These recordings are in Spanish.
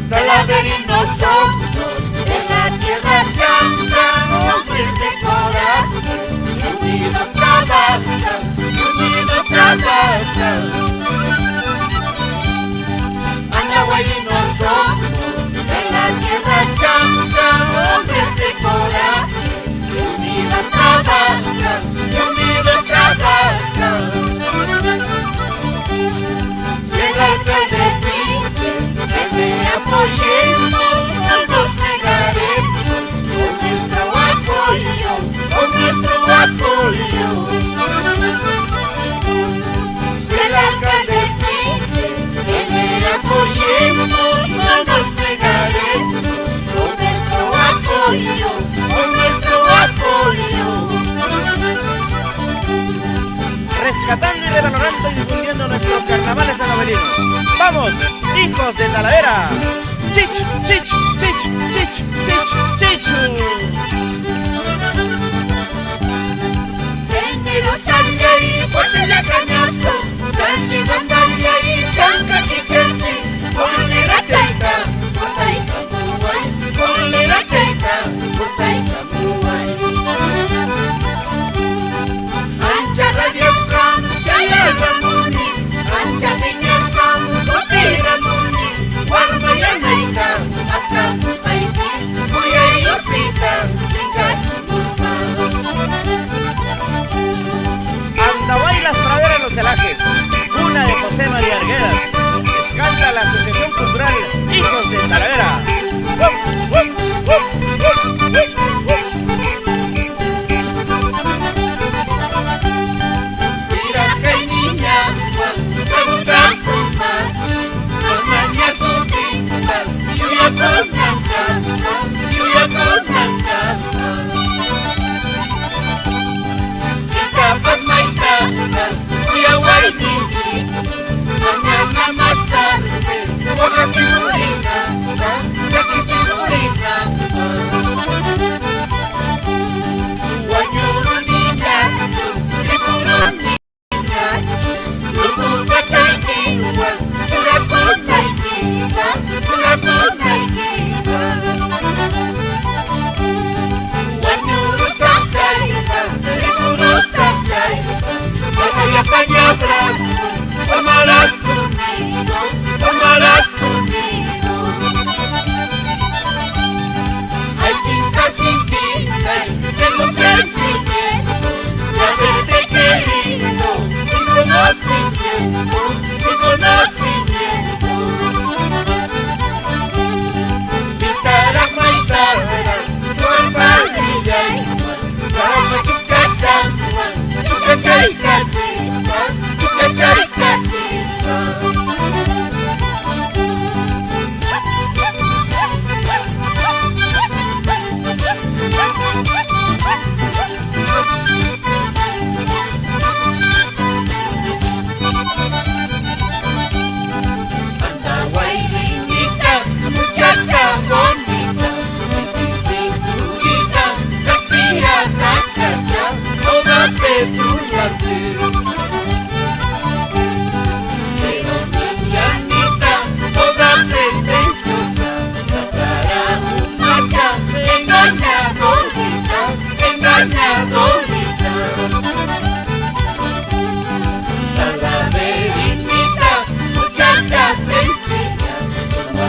Talaverinos somos en la tierra llanta, hombres de corazón, y unidos trabajan. Anahuaylinos somos en la tierra llanta, hombres de corazón, y unidos trabajan. Si el alcalde pide que me apoyemos, no nos negaremos con nuestro apoyo. Si el alcalde pide que me apoyemos, no nos negaremos con nuestro apoyo. Rescatando y revalorando y difundiendo nuestros carnavales sanabelinos. ¡Vamos, hijos de Talavera! ¡Chichu, chichu, chichu, chichu, chichu, chichu! Enero salga y fuerte la cañazo, tanti bandalla y chanca quichachi, colera chaita, portaika muay, colera chaita, portaika muay. Ancha radiostra, chaya ramuni, ancha viñastra, botera muni, guarmaya naika, hasta mustaiki, voy a ir orpita, chingachi. cañadorita. Talaverita, muchacha sencilla, zumba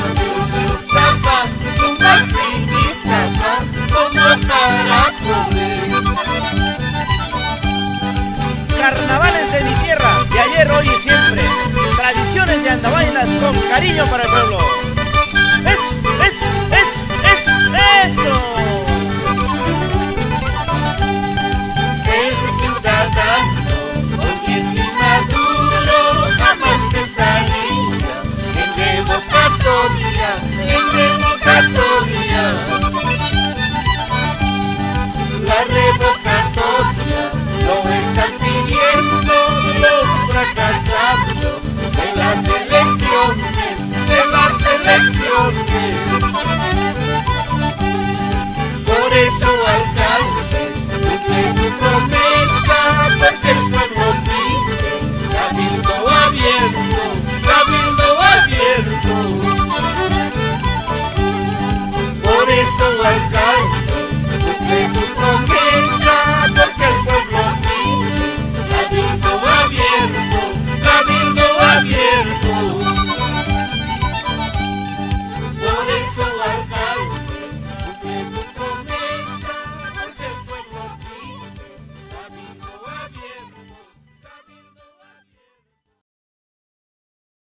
zapa, zumba sin zapa, como para poder. Carnavales de mi tierra, de ayer, hoy y siempre. Tradiciones de andabailas con cariño para el pueblo. ¡Eso! El ciudadano, consciente y maduro, jamás pensaría en revocatoria, La revocatoria lo están pidiendo los fracasados de las elecciones. Por eso, alcalde, cumple tu promesa, porque el pueblo pide cabildo abierto. Por eso, alcalde,